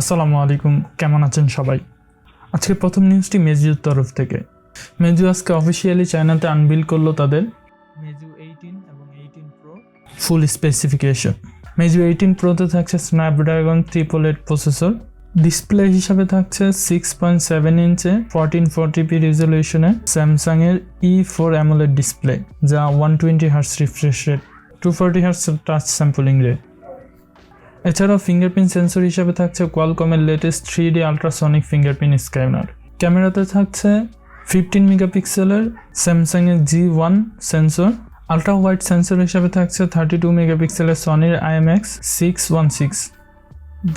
আসসালামু আলাইকুম, কেমন আছেন সবাই? আজকে প্রথম নিউজটি মেজুর তরফ থেকে। মেজু আজকে অফিসিয়ালি চায়নাতে আনবিল করলো তাদের মেজু 18 এবং 18 প্রো ফুল স্পেসিফিকেশন। মেজু 18 প্রোতে থাকছে স্ন্যাপড্রাগন 888 প্রসেসর। ডিসপ্লে হিসাবে থাকছে 6.7 ইঞ্চে 1440p রেজলিউশনে স্যামসাং এর E4 AMOLED ডিসপ্লে, যা 120 hertz refresh rate, 240 hertz touch sampling rate. এছাড়াও ফিঙ্গারপ্রিন্ট সেন্সর হিসাবে থাকছে কোয়ালকমের latest 3D ultrasonic fingerprint scanner. ক্যামেরাতে থাকছে 15 মেগাপিক্সেলের স্যামসাং এর G1 sensor. Ultra wide sensor হিসাবে থাকছে 32 মেগাপিক্সেলের সনির IMX616,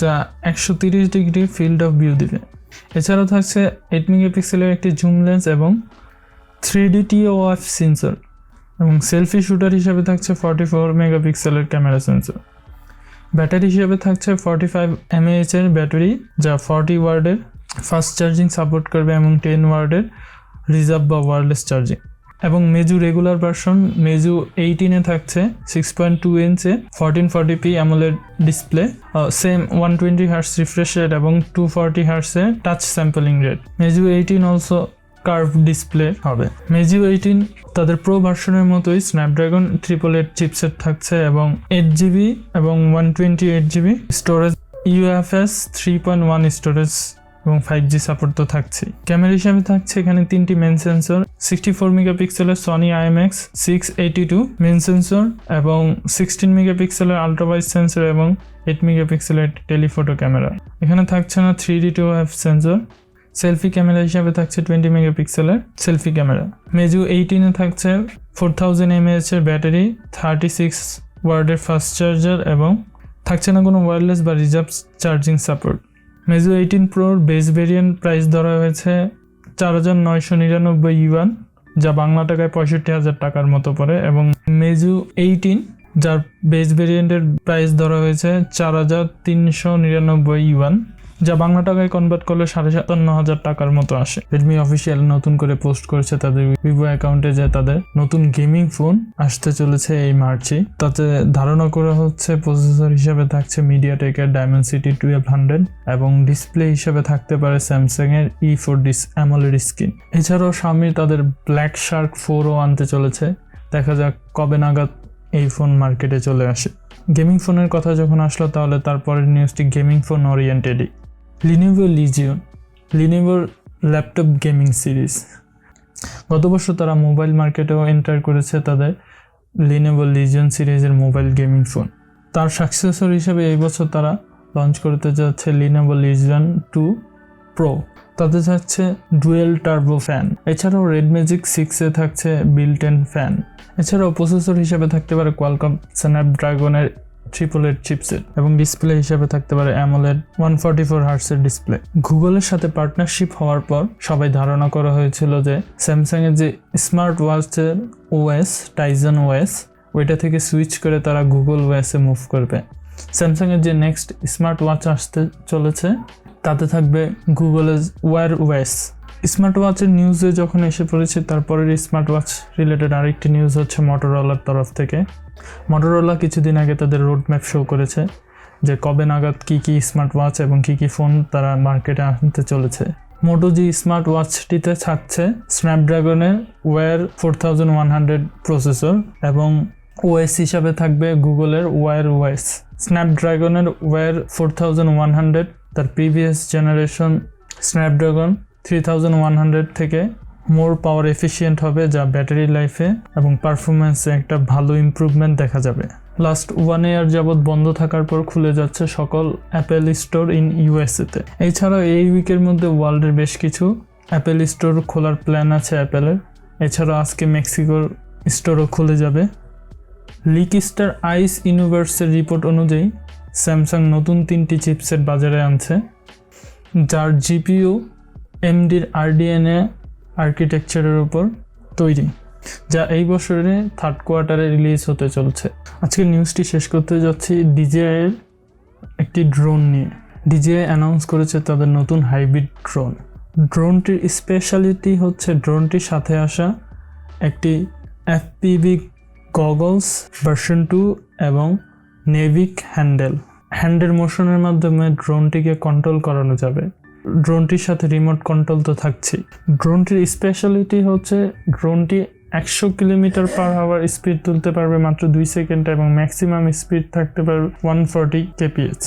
যা 130 ডিগ্রি ফিল্ড অফ ভিউ দিবে। এছাড়াও থাকছে 8 মেগাপিক্সেলের একটি জুম লেন্স এবং 3D TOF সেন্সর, এবং সেলফি শুটার হিসাবে থাকছে 44 মেগাপিক্সেলের ক্যামেরা সেন্সর। ব্যাটারি হিসেবে থাকছে 45 mAh এর ব্যাটারি, যা 40 ওয়ার্ডের ফাস্ট চার্জিং সাপোর্ট করবে এবং 10 ওয়ার্ডের রিজার্ভ বা ওয়্যারলেস চার্জিং। এবং মেজু রেগুলার ভার্সন মেজু 18 থাকছে 6.2 ইঞ্চে 1440p AMOLED display, same 120 hertz refresh rate এবং 240 হার্টজে touch sampling rate. Meizu 18 also curve display হবে। মেজু 18 তাদের প্রো ভার্সনের মতোই স্ন্যাপড্রাগন 888 চিপসেট থাকছে এবং 8GB এবং 128GB স্টোরেজ, UFS 3.1 স্টোরেজ এবং 5G সাপোর্ট তো থাকছে। ক্যামেরা হিসাবে থাকছে এখানে 3টি মেন সেন্সর, 64 মেগাপিক্সেলের সনি IMX682 মেন সেন্সর এবং 16 মেগাপিক্সেলের আলট্রা ওয়াইড সেন্সর এবং 8 মেগাপিক্সেলের টেলিফোটো ক্যামেরা। এখানে থাকছে না 3D TOF sensor. Selfie camera হিসাবে থাকছে 20 মেগাপিক্সেলের সেলফি ক্যামেরা। মেজু 18 থাকছে 4000 mAh এর ব্যাটারি, 36 ওয়ার্ডের ফাস্ট চার্জার এবং থাকছে না কোনো ওয়্যারলেস বা রিজার্ভ চার্জিং সাপোর্ট। মেজু 18 প্রোর বেস ভেরিয়েন্ট প্রাইস ধরা হয়েছে 4999 ইউয়ান, যা বাংলা টাকায় 65,000 টাকার মতো পড়ে, এবং মেজু 18 যার বেস ভেরিয়েন্টের প্রাইস ধরা হয়েছে 4399 ইউয়ান, যা বাংলা টাকায় কনভার্ট করলে 57,500 টাকার মতো আসে। রেডমি অফিসিয়াল নতুন করে পোস্ট করেছে তাদের ভিভো অ্যাকাউন্টে যে তাদের নতুন গেমিং ফোন আসতে চলেছে এই মার্চে। তাতে ধারণা করা হচ্ছে প্রসেসর হিসেবে থাকছে মিডিয়াটেকের ডায়মেনসিটি 1200 এবং ডিসপ্লে হিসেবে থাকতে পারে স্যামসাং এর E4 AMOLED স্ক্রিন। এছাড়াও শাওমি তাদের ব্ল্যাক শার্ক 4ও আনতে চলেছে। দেখা যাক কবে নাগাদ এই ফোন মার্কেটে চলে আসে। গেমিং ফোনের কথা যখন আসলো তাহলে তারপরের নিউজটি গেমিং ফোন ওরিয়েন্টেডই। Lenevo Legion, Lenevoর ল্যাপটপ গেমিং সিরিজ। গত বছর তারা মোবাইল মার্কেটেও এন্টার করেছে তাদের Lenevo Legion সিরিজের মোবাইল গেমিং ফোন। তার সাকসেসর হিসেবে এই বছর তারা লঞ্চ করতে যাচ্ছে Lenevo Legion 2 Pro। তাতে থাকছে ডুয়েল টার্বো ফ্যান। এছাড়াও Redmi 6 এ থাকছে বিল্ট ইন ফ্যান। এছাড়াও প্রসেসর হিসেবে থাকতে পারে কোয়ালকম স্ন্যাপড্রাগনের 888 চিপসেট এবং ডিসপ্লে হিসেবে থাকতে পারে AMOLED 144 হার্টজের ডিসপ্লে। গুগলের সাথে পার্টনারশিপ হওয়ার পর সবাই ধারণা করা হয়েছিল যে স্যামসাং এর যে স্মার্ট ওয়াচের OS টাইজন OS ওইটা থেকে সুইচ করে তারা গুগল OS এ মুভ করবে। স্যামসাং এর যে নেক্সট স্মার্ট ওয়াচ আসতে চলেছে তাতে থাকবে গুগলের ওয়্যার OS। স্মার্ট ওয়াচের নিউজে যখন এসে পড়েছে তারপরের স্মার্ট ওয়াচ রিলেটেড আরেকটি নিউজ হচ্ছে মোটোরোলার তরফ থেকে। মোটোরোলা কিছুদিন আগে তাদের রোড ম্যাপ শো করেছে যে কবে নাগাদ কি স্মার্ট ওয়াচ এবং কি ফোন তারা মার্কেটে আনতে চলেছে। মোটো জি স্মার্ট ওয়াচটিতে থাকছে স্ন্যাপড্রাগনের ওয়্যার 4100 প্রসেসর এবং OS হিসাবে থাকবে গুগলের ওয়্যার OS। স্ন্যাপড্রাগনের ওয়্যার 4100 তার প্রিভিয়াস জেনারেশন স্ন্যাপড্রাগন 3100 থেকে মোর পাওয়ার এফিশিয়েন্ট হবে, যা ব্যাটারি লাইফে এবং পারফরমেন্সে একটা ভালো ইমপ্রুভমেন্ট দেখা যাবে। লাস্ট 1 ইয়ার যাবৎ বন্ধ থাকার পর খুলে যাচ্ছে সকল অ্যাপেল স্টোর ইন USA-তে। এছাড়াও এই উইকের মধ্যে ওয়ার্ল্ডের বেশ কিছু অ্যাপেল স্টোর খোলার প্ল্যান আছে অ্যাপেলের। এছাড়াও আজকে মেক্সিকোর স্টোরও খুলে যাবে। লিকস্টার আইস ইউনিভার্সের রিপোর্ট অনুযায়ী স্যামসাং নতুন 3টি চিপসেট বাজারে আনছে, যার GPU AMDর RDNA আর্কিটেকচারের উপর তৈরি, যা এই বছরে থার্ড কোয়ার্টারে রিলিজ হতে চলছে। আজকের নিউজটি শেষ করতে যাচ্ছি DJI এর একটি ড্রোন নিয়ে। DJI অ্যানাউন্স করেছে তাদের নতুন হাইব্রিড ড্রোন। ড্রোনটির স্পেশালিটি হচ্ছে ড্রোনটির সাথে আসা একটি FPV গগলস ভার্সন 2 এবং নেভিক হ্যান্ডেল। হ্যান্ডের মোশনের মাধ্যমে ড্রোনটিকে কন্ট্রোল করানো যাবে। ড্রোনটির সাথে রিমোট কন্ট্রোল তো থাকছেই। ড্রোনটির স্পেশালিটি হচ্ছে ড্রোনটি 100 কিলোমিটার/আওয়ার স্পিড তুলতে পারবে মাত্র 2 সেকেন্ডে এবং ম্যাক্সিমাম স্পিড থাকতে পারবে 140 kph।